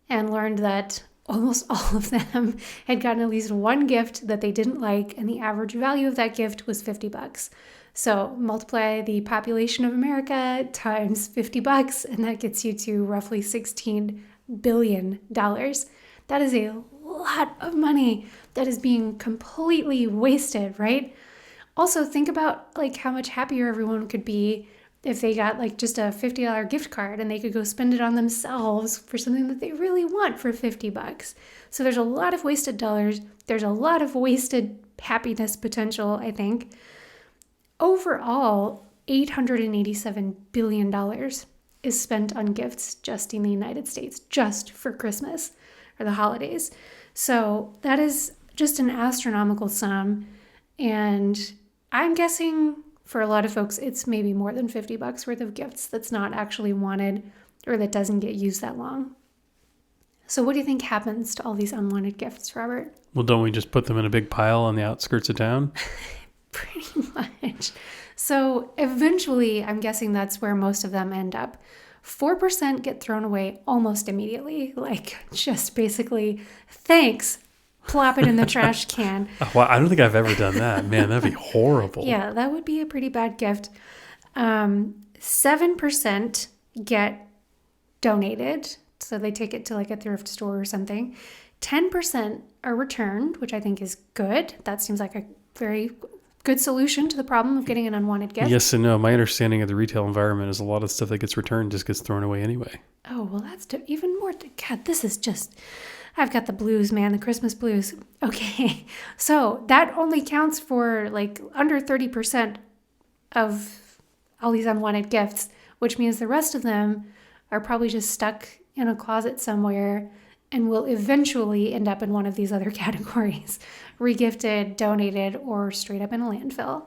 and learned that almost all of them had gotten at least one gift that they didn't like, and the average value of that gift was $50. So multiply the population of America times $50, and that gets you to roughly $16 billion. That is a lot of money that is being completely wasted, right? Also, think about like how much happier everyone could be if they got like just a $50 gift card and they could go spend it on themselves for something that they really want for $50. So there's a lot of wasted dollars. There's a lot of wasted happiness potential, I think. Overall, $887 billion is spent on gifts just in the United States, just for Christmas or the holidays. So that is just an astronomical sum. And I'm guessing for a lot of folks, it's maybe more than $50 worth of gifts that's not actually wanted or that doesn't get used that long. So what do you think happens to all these unwanted gifts, Robert? Well, don't we just put them in a big pile on the outskirts of town? Pretty much. So eventually, I'm guessing that's where most of them end up. 4% get thrown away almost immediately, like just basically, thanks, plop it in the trash can. Well, I don't think I've ever done that. Man, that'd be horrible. Yeah, that would be a pretty bad gift. 7% get donated, so they take it to like a thrift store or something. 10% are returned, which I think is good. That seems like a very good solution to the problem of getting an unwanted gift. Yes and no. My understanding of the retail environment is a lot of stuff that gets returned just gets thrown away anyway. Oh, well, that's even more. God, this is just. I've got the blues, man, the Christmas blues. Okay, so that only counts for like under 30% of all these unwanted gifts, which means the rest of them are probably just stuck in a closet somewhere and will eventually end up in one of these other categories, regifted, donated, or straight up in a landfill.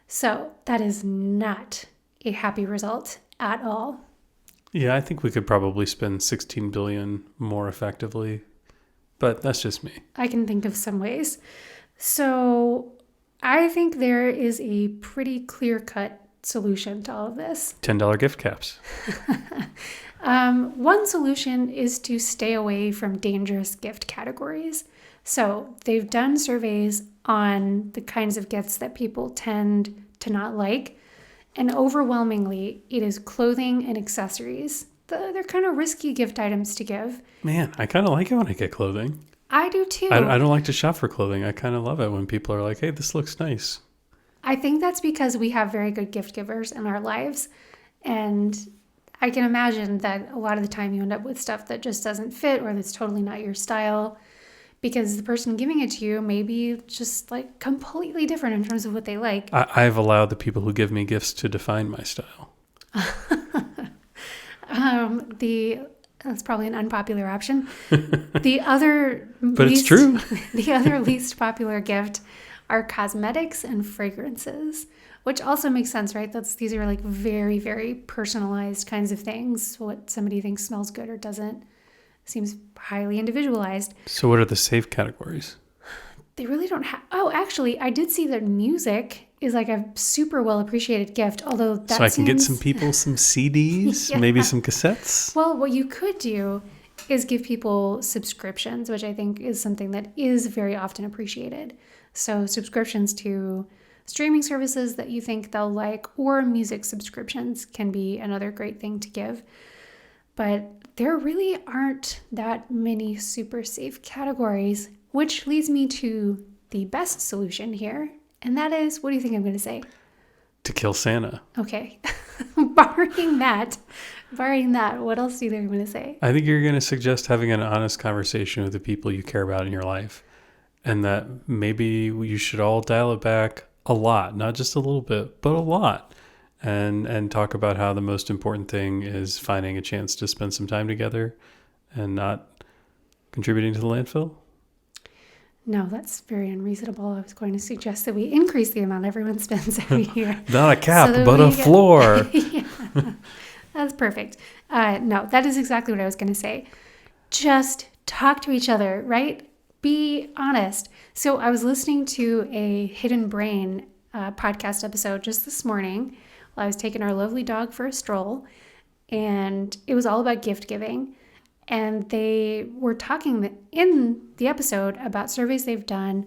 So that is not a happy result at all. Yeah, I think we could probably spend $16 billion more effectively, but that's just me. I can think of some ways. So I think there is a pretty clear-cut solution to all of this. $10 gift caps. One solution is to stay away from dangerous gift categories. So they've done surveys on the kinds of gifts that people tend to not like. And overwhelmingly, it is clothing and accessories. They're kind of risky gift items to give. Man, I kind of like it when I get clothing. I do too. I don't like to shop for clothing. I kind of love it when people are like, hey, this looks nice. I think that's because we have very good gift givers in our lives. And I can imagine that a lot of the time you end up with stuff that just doesn't fit or that's totally not your style, because the person giving it to you may be just like completely different in terms of what they like. I've allowed the people who give me gifts to define my style. That's probably an unpopular option. The other But it's true. The other least popular gift are cosmetics and fragrances, which also makes sense, right? These are like very, very personalized kinds of things. What somebody thinks smells good or doesn't seems highly individualized. So what are the safe categories? They really don't have... Oh, actually, I did see that music is like a super well appreciated gift, although that So I can get some people some CDs, Yeah. maybe some cassettes? Well, what you could do is give people subscriptions, which I think is something that is very often appreciated. So subscriptions to streaming services that you think they'll like, or music subscriptions can be another great thing to give. But there really aren't that many super safe categories, which leads me to the best solution here. And that is, what do you think I'm going to say? To kill Santa. Okay. Barring that, what else do you think I'm going to say? I think you're going to suggest having an honest conversation with the people you care about in your life. And that maybe you should all dial it back a lot, not just a little bit, but a lot. And talk about how the most important thing is finding a chance to spend some time together and not contributing to the landfill. No, that's very unreasonable. I was going to suggest that we increase the amount everyone spends every year. Not a cap, but a floor. Yeah, that's perfect. No, that is exactly what I was going to say. Just talk to each other, right? Be honest. So I was listening to a Hidden Brain podcast episode just this morning while I was taking our lovely dog for a stroll, and it was all about gift giving. And they were talking in the episode about surveys they've done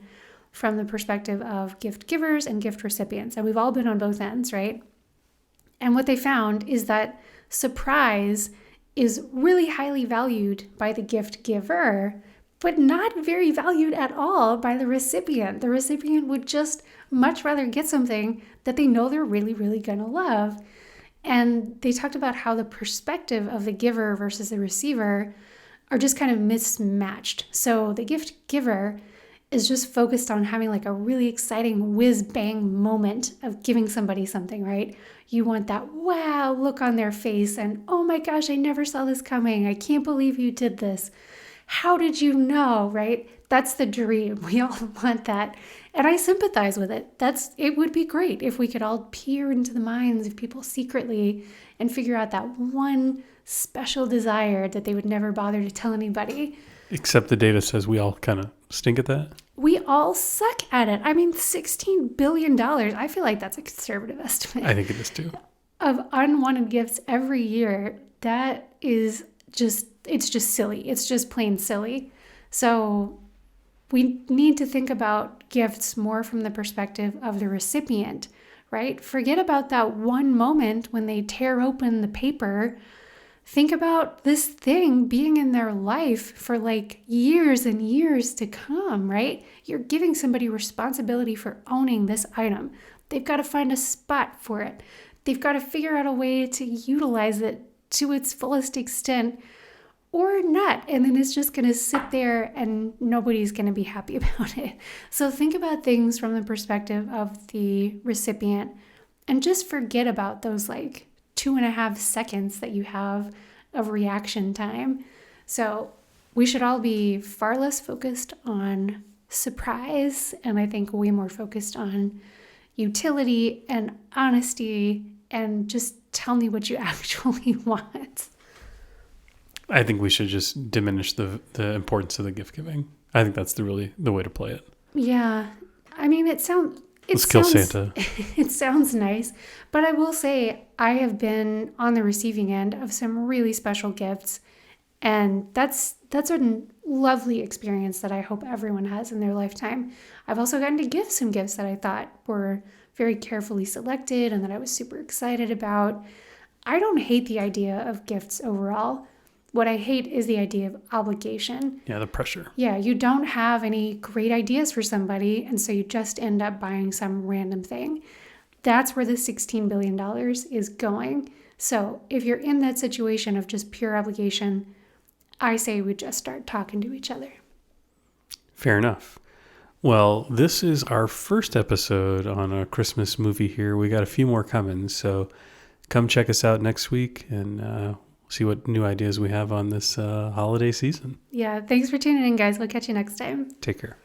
from the perspective of gift givers and gift recipients. And we've all been on both ends, right? And what they found is that surprise is really highly valued by the gift giver, but not very valued at all by the recipient. The recipient would just much rather get something that they know they're really, really gonna love. And they talked about how the perspective of the giver versus the receiver are just kind of mismatched. So the gift giver is just focused on having like a really exciting whiz-bang moment of giving somebody something, right? You want that wow look on their face and, oh my gosh, I never saw this coming. I can't believe you did this. How did you know, right? That's the dream. We all want that. And I sympathize with it. It would be great if we could all peer into the minds of people secretly and figure out that one special desire that they would never bother to tell anybody. Except the data says we all kind of stink at that. We all suck at it. I mean, $16 billion. I feel like that's a conservative estimate. I think it is too. Of unwanted gifts every year. That is it's just silly. It's just plain silly. So we need to think about gifts more from the perspective of the recipient, right? Forget about that one moment when they tear open the paper Think about this thing being in their life for like years and years to come, right? You're giving somebody responsibility for owning this item. They've got to find a spot for it. They've got to figure out a way to utilize it to its fullest extent or not. And then it's just going to sit there and nobody's going to be happy about it. So think about things from the perspective of the recipient and just forget about those like 2.5 seconds that you have of reaction time. So we should all be far less focused on surprise and I think way more focused on utility and honesty and just tell me what you actually want. I think we should just diminish the importance of the gift giving. I think that's the way to play it. Yeah. I mean, Let's kill Santa. It sounds nice, but I will say I have been on the receiving end of some really special gifts, and that's a lovely experience that I hope everyone has in their lifetime. I've also gotten to give some gifts that I thought were very carefully selected and that I was super excited about. I don't hate the idea of gifts overall. What I hate is the idea of obligation. Yeah, the pressure. Yeah, you don't have any great ideas for somebody, and so you just end up buying some random thing. That's where the $16 billion is going. So if you're in that situation of just pure obligation, I say we just start talking to each other. Fair enough. Well, this is our first episode on a Christmas movie here. We got a few more coming, so come check us out next week and see what new ideas we have on this holiday season. Yeah, thanks for tuning in, guys. We'll catch you next time. Take care.